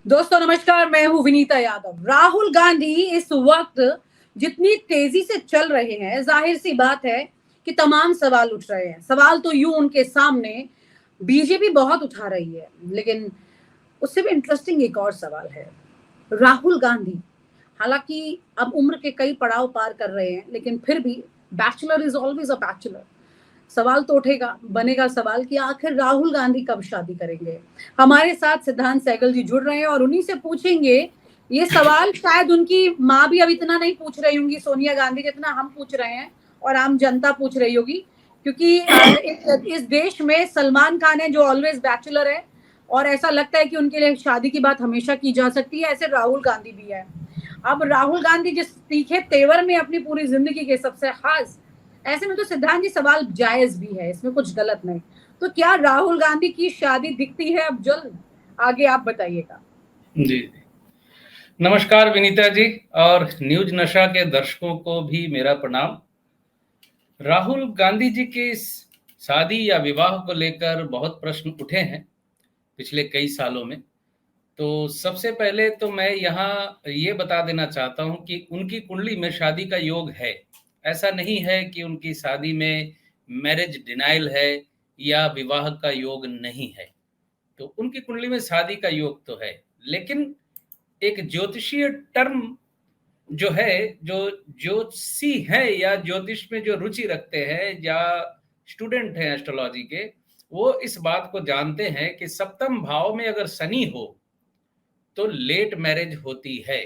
दोस्तों नमस्कार, मैं हूं विनीता यादव। राहुल गांधी इस वक्त जितनी तेजी से चल रहे हैं, जाहिर सी बात है कि तमाम सवाल उठ रहे हैं। सवाल तो यूं उनके सामने बीजेपी बहुत उठा रही है, लेकिन उससे भी इंटरेस्टिंग एक और सवाल है। राहुल गांधी हालांकि अब उम्र के कई पड़ाव पार कर रहे हैं, लेकिन फिर भी bachelor is always a bachelor. सवाल तो उठेगा, बनेगा सवाल कि आखिर राहुल गांधी कब शादी करेंगे। हमारे साथ सिद्धांत सहगल जी जुड़ रहे हैं और उन्हीं से पूछेंगे ये सवाल। शायद उनकी माँ भी अब इतना नहीं पूछ रही होंगी सोनिया गांधी जितना हम पूछ रहे हैं और आम जनता पूछ रही होगी, क्योंकि इस देश में सलमान खान है जो ऑलवेज बैचलर है और ऐसा लगता है कि उनके लिए शादी की बात हमेशा की जा सकती है। ऐसे राहुल गांधी भी है। अब राहुल गांधी जिस तीखे तेवर में अपनी पूरी जिंदगी के सबसे खास, ऐसे में तो सिद्धांत जी सवाल जायज भी है, इसमें कुछ गलत नहीं। तो क्या राहुल गांधी की शादी दिखती है अब जल्द? आगे आप बताइएगा। जी, नमस्कार विनीता जी और न्यूज नशा के दर्शकों को भी मेरा प्रणाम। राहुल गांधी जी की शादी या विवाह को लेकर बहुत प्रश्न उठे हैं पिछले कई सालों में। तो सबसे पहले तो मैं यहाँ ये बता देना चाहता हूँ कि उनकी कुंडली में शादी का योग है। ऐसा नहीं है कि उनकी शादी में मैरिज डिनाइल है या विवाह का योग नहीं है। तो उनकी कुंडली में शादी का योग तो है, लेकिन एक ज्योतिषीय टर्म जो है, जो ज्योतिषी है या ज्योतिष में जो रुचि रखते हैं या स्टूडेंट हैं एस्ट्रोलॉजी के, वो इस बात को जानते हैं कि सप्तम भाव में अगर शनि हो तो लेट मैरिज होती है।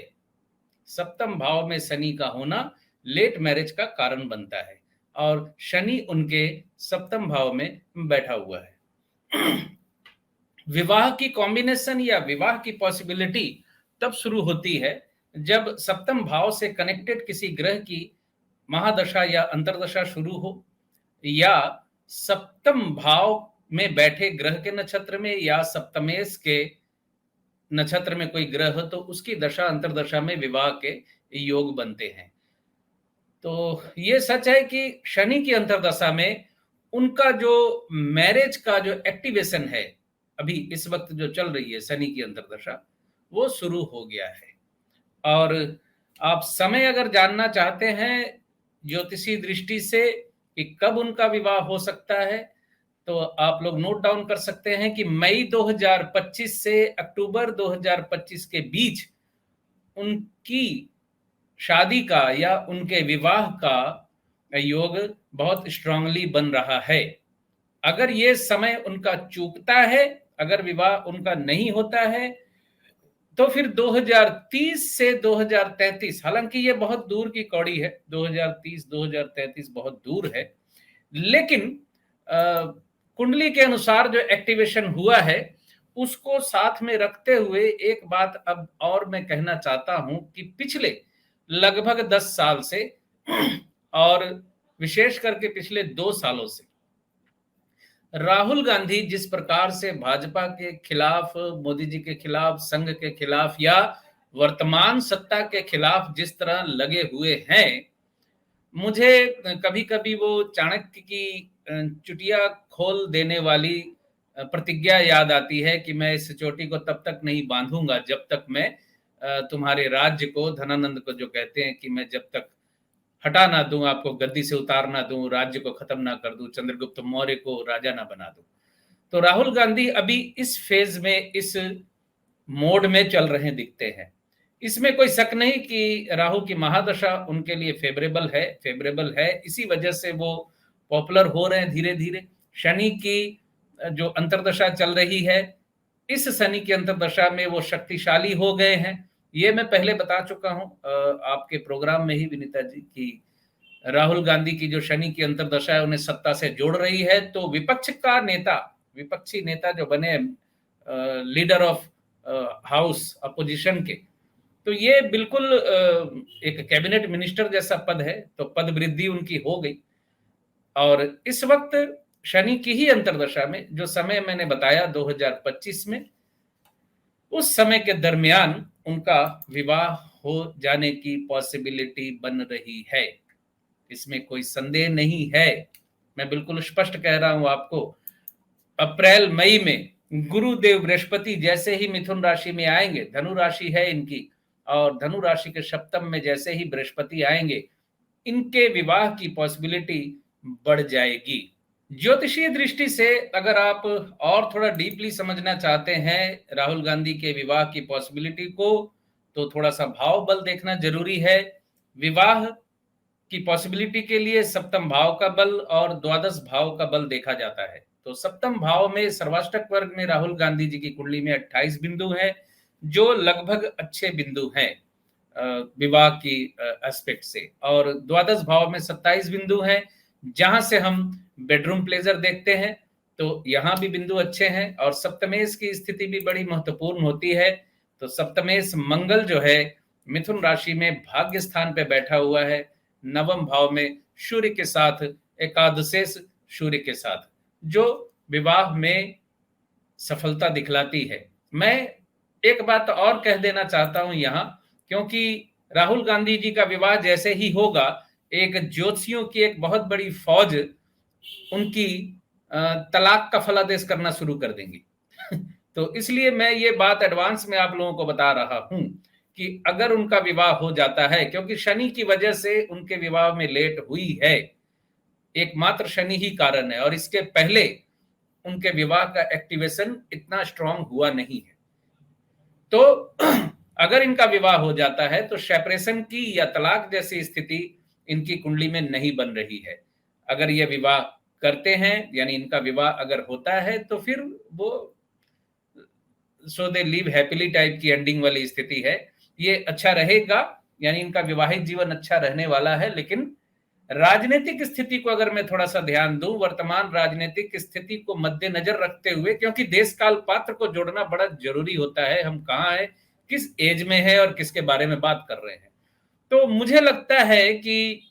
सप्तम भाव में शनि का होना लेट मैरिज का कारण बनता है और शनि उनके सप्तम भाव में बैठा हुआ है। विवाह की कॉम्बिनेशन या विवाह की पॉसिबिलिटी तब शुरू होती है जब सप्तम भाव से कनेक्टेड किसी ग्रह की महादशा या अंतरदशा शुरू हो, या सप्तम भाव में बैठे ग्रह के नक्षत्र में या सप्तमेश के नक्षत्र में कोई ग्रह हो तो उसकी दशा अंतरदशा में विवाह के योग बनते हैं। तो ये सच है कि शनि की अंतरदशा में उनका जो मैरिज का जो एक्टिवेशन है, अभी इस वक्त जो चल रही है शनि की अंतरदशा, वो शुरू हो गया है। और आप समय अगर जानना चाहते हैं ज्योतिषी दृष्टि से कि कब उनका विवाह हो सकता है, तो आप लोग नोट डाउन कर सकते हैं कि मई 2025 से अक्टूबर 2025 के बीच उनकी शादी का या उनके विवाह का योग बहुत स्ट्रांगली बन रहा है। अगर ये समय उनका चूकता है, अगर विवाह उनका नहीं होता है, तो फिर 2030 से 2033, हालांकि ये बहुत दूर की कौड़ी है, 2030-2033 बहुत दूर है, लेकिन कुंडली के अनुसार जो एक्टिवेशन हुआ है उसको साथ में रखते हुए एक बात अब और मैं कहना चाहता हूं कि पिछले लगभग 10 साल से और विशेष करके पिछले 2 सालों से राहुल गांधी जिस प्रकार से भाजपा के खिलाफ, मोदी जी के खिलाफ, संघ के खिलाफ या वर्तमान सत्ता के खिलाफ जिस तरह लगे हुए हैं, मुझे कभी कभी वो चाणक्य की चुटिया खोल देने वाली प्रतिज्ञा याद आती है कि मैं इस चोटी को तब तक नहीं बांधूंगा जब तक मैं तुम्हारे राज्य को, धनानंद को जो कहते हैं कि मैं जब तक हटा ना दूं, आपको गद्दी से उतार ना दूं, राज्य को खत्म ना कर दूं, चंद्रगुप्त मौर्य को राजा ना बना दूं। तो राहुल गांधी अभी इस फेज में, इस मोड में चल रहे दिखते हैं। इसमें कोई शक नहीं कि राहु की महादशा उनके लिए फेवरेबल है, इसी वजह से वो पॉपुलर हो रहे हैं धीरे धीरे। शनि की जो अंतरदशा चल रही है, इस शनि की अंतरदशा में वो शक्तिशाली हो गए हैं। ये मैं पहले बता चुका हूं आपके प्रोग्राम में ही विनीता जी की राहुल गांधी की जो शनि की अंतरदशा है उन्हें सत्ता से जोड़ रही है। तो विपक्षी नेता जो बने लीडर ऑफ हाउस अपोजिशन के, तो ये बिल्कुल एक कैबिनेट मिनिस्टर जैसा पद है, तो पद वृद्धि उनकी हो गई। और इस वक्त शनि की ही अंतरदशा में जो समय मैंने बताया 2025 में, उस समय के दरमियान उनका विवाह हो जाने की पॉसिबिलिटी बन रही है, इसमें कोई संदेह नहीं है। मैं बिल्कुल स्पष्ट कह रहा हूं आपको, अप्रैल मई में गुरुदेव बृहस्पति जैसे ही मिथुन राशि में आएंगे, धनु राशि है इनकी, और धनु राशि के सप्तम में जैसे ही बृहस्पति आएंगे, इनके विवाह की पॉसिबिलिटी बढ़ जाएगी। ज्योतिषीय दृष्टि से अगर आप और थोड़ा डीपली समझना चाहते हैं राहुल गांधी के विवाह की पॉसिबिलिटी को, तो थोड़ा सा भाव बल देखना जरूरी है। विवाह की पॉसिबिलिटी के लिए सप्तम भाव का बल और द्वादश भाव का बल देखा जाता है। तो सप्तम भाव में सर्वाष्टक वर्ग में राहुल गांधी जी की कुंडली में 28 बिंदु हैं, जो लगभग अच्छे बिंदु हैं विवाह की एस्पेक्ट से, और द्वादश भाव में 27 बिंदु हैं, जहां से हम बेडरूम प्लेजर देखते हैं, तो यहां भी बिंदु अच्छे हैं। और सप्तमेश की स्थिति भी बड़ी महत्वपूर्ण होती है। तो सप्तमेश मंगल जो है मिथुन राशि में भाग्य स्थान पे बैठा हुआ है, नवम भाव में सूर्य के साथ, एकादशेश सूर्य के साथ, जो विवाह में सफलता दिखलाती है। मैं एक बात और कह देना चाहता हूं यहां, क्योंकि राहुल गांधी जी का विवाह जैसे ही होगा, एक ज्योतिषियों की एक बहुत बड़ी फौज उनकी तलाक का फलादेश करना शुरू कर देंगी। तो इसलिए मैं ये बात एडवांस में आप लोगों को बता रहा हूं कि अगर उनका विवाह हो जाता है, क्योंकि शनि की वजह से उनके विवाह में लेट हुई है, एकमात्र शनि ही कारण है, और इसके पहले उनके विवाह का एक्टिवेशन इतना स्ट्रांग हुआ नहीं है। तो अगर इनका विवाह हो जाता है तो सेपरेशन की या तलाक जैसी स्थिति इनकी कुंडली में नहीं बन रही है। अगर ये विवाह करते हैं, यानी इनका विवाह अगर होता है, तो फिर वो सो दे लिव हैप्पीली टाइप की एंडिंग वाली स्थिति है। ये अच्छा रहेगा, यानी इनका विवाहित जीवन अच्छा रहने वाला है। लेकिन राजनीतिक स्थिति को अगर मैं थोड़ा सा ध्यान दूं, वर्तमान राजनीतिक स्थिति को मद्देनजर रखते हुए, क्योंकि देश काल पात्र को जोड़ना बड़ा जरूरी होता है, हम कहाँ हैं, किस एज में है और किसके बारे में बात कर रहे हैं। तो मुझे लगता है कि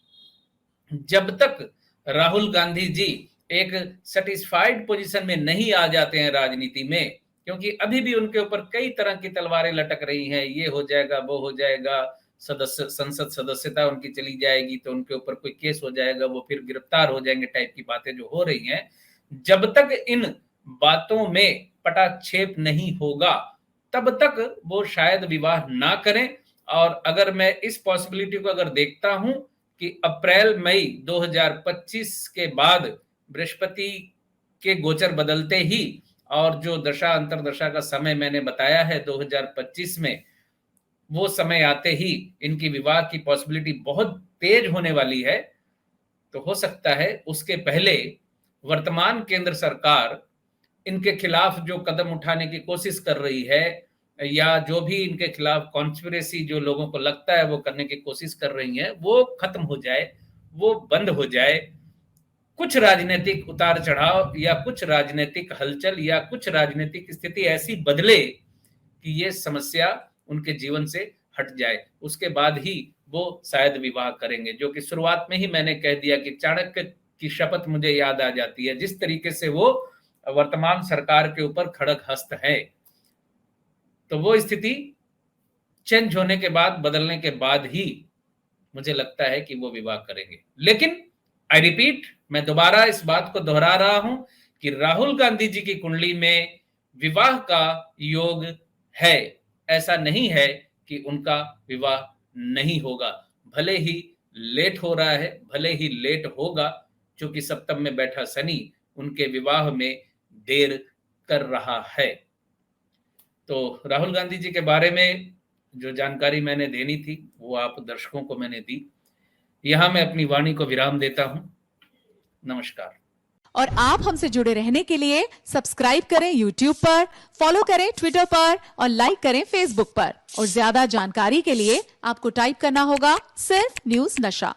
जब तक राहुल गांधी जी एक सेटिस्फाइड पोजीशन में नहीं आ जाते हैं राजनीति में, क्योंकि अभी भी उनके ऊपर कई तरह की तलवारें लटक रही हैं, ये हो जाएगा, वो हो जाएगा, संसद सदस्यता उनकी चली जाएगी तो उनके ऊपर कोई केस हो जाएगा, वो फिर गिरफ्तार हो जाएंगे टाइप की बातें जो हो रही हैं, जब तक इन बातों में पटाक्षेप नहीं होगा तब तक वो शायद विवाह ना करें। और अगर मैं इस पॉसिबिलिटी को अगर देखता हूं कि अप्रैल मई 2025 के बाद बृहस्पति के गोचर बदलते ही, और जो दशा अंतरदशा का समय मैंने बताया है 2025 में, वो समय आते ही इनकी विवाह की पॉसिबिलिटी बहुत तेज होने वाली है। तो हो सकता है उसके पहले वर्तमान केंद्र सरकार इनके खिलाफ जो कदम उठाने की कोशिश कर रही है, या जो भी इनके खिलाफ कॉन्स्पिरेसी जो लोगों को लगता है वो करने की कोशिश कर रही है, वो खत्म हो जाए, वो बंद हो जाए। कुछ राजनीतिक उतार चढ़ाव या कुछ राजनीतिक हलचल या कुछ राजनीतिक स्थिति ऐसी बदले कि ये समस्या उनके जीवन से हट जाए, उसके बाद ही वो शायद विवाह करेंगे। जो कि शुरुआत में ही मैंने कह दिया कि चाणक्य की शपथ मुझे याद आ जाती है, जिस तरीके से वो वर्तमान सरकार के ऊपर खड़ग हस्त है। तो वो स्थिति चेंज होने के बाद, बदलने के बाद ही मुझे लगता है कि वो विवाह करेंगे। लेकिन आई रिपीट, मैं दोबारा इस बात को दोहरा रहा हूं कि राहुल गांधी जी की कुंडली में विवाह का योग है। ऐसा नहीं है कि उनका विवाह नहीं होगा, भले ही लेट हो रहा है, भले ही लेट होगा, क्योंकि सप्तम में बैठा शनि उनके विवाह में देर कर रहा है। तो राहुल गांधी जी के बारे में जो जानकारी मैंने देनी थी वो आप दर्शकों को मैंने दी। यहां मैं अपनी वाणी को विराम देता हूं। नमस्कार। और आप हमसे जुड़े रहने के लिए सब्सक्राइब करें YouTube पर, फॉलो करें Twitter पर और लाइक करें Facebook पर। और ज्यादा जानकारी के लिए आपको टाइप करना होगा सिर्फ न्यूज नशा।